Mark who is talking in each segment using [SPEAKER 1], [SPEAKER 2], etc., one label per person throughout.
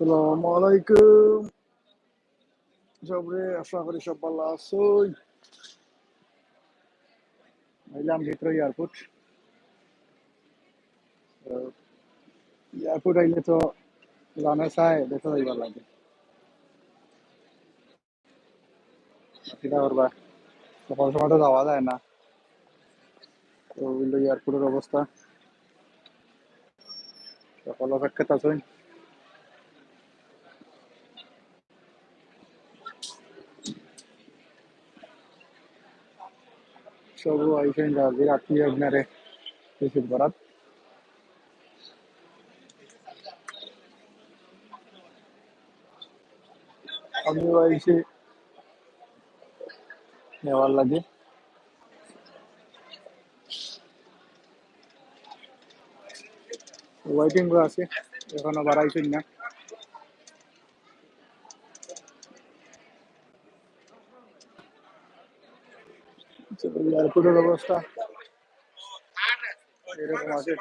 [SPEAKER 1] আসসালামু আলাইকুম। সবরে আশা করি সব ভালো আছোই। আইলাম ভিতরে এয়ারপোর্ট। এয়ারপোর্ট আইলে তো জানা চাই দেখা যাইবার লাগে। সেটা করবা সকাল সময় তো যাওয়া যায় না। তো হইলো এয়ারপোর্টের অবস্থা। সকাল অপেক্ষা আছোই। সব আইসেন যাদের আত্মীয় আপনারে রিসিভ করার। আমিও আইসি নেওয়ার লাগে। ওয়েটিং করে আছে, এখনো বাড়াইছেন না। এয়ারপোর্টের অবস্থা এরকম আছে।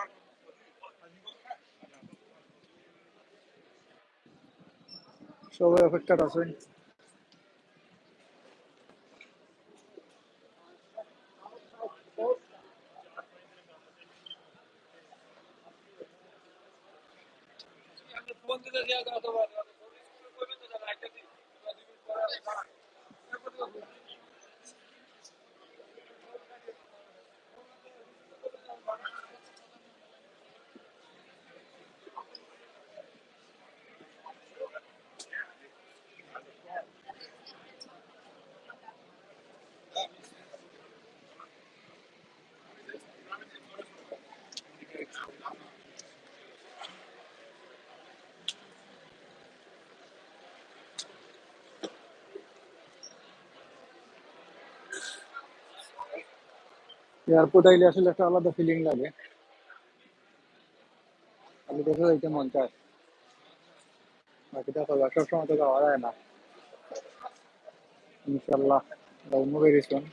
[SPEAKER 1] সবাই অপেক্ষা আছেন। এয়ারপোর্ট আইলে আসলে একটা আলাদা ফিলিং লাগে। আমি দেখা যাইতে মন চায়, বাকিটা তো সব সময় তো যাওয়া যায় না। ইনশাল্লাহ যাইমু ভেরি সুন।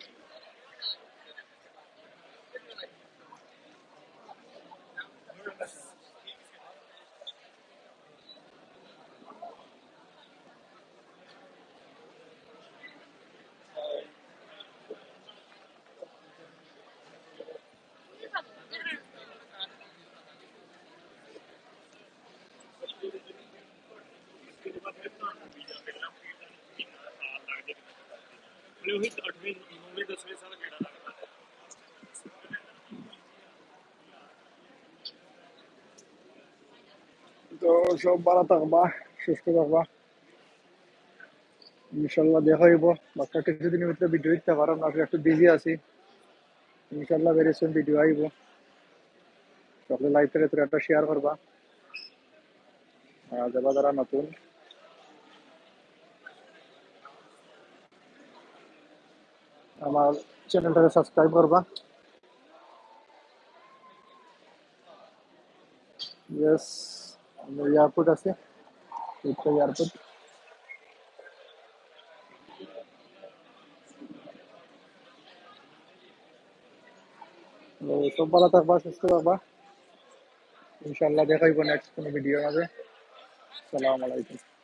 [SPEAKER 1] তো সব ভালো থাকবা, সুস্থ থাকবা। ইনশাল্লাহ দেখা হইব। বাচ্চা কিছুদিনের ভিতরে ভিডিও দিতে পারো না, একটু বিজি আছি। ইনশাল্লাহ ভেরি সুন ভিডিও আইব। সকলে লাইভ থেকে তোর একটা শেয়ার করবা। যারা যারা নতুন আমার চ্যানেলটাকে সাবস্ক্রাইব করবা। ইয়েস, এয়ারপোর্ট আছে, এয়ারপোর্ট। সব ভালো থাকবা, সুস্থ থাকবা। ইনশাল্লাহ দেখা হইব নেক্সট কোনো ভিডিও হবে। সালাম আলাইকুম।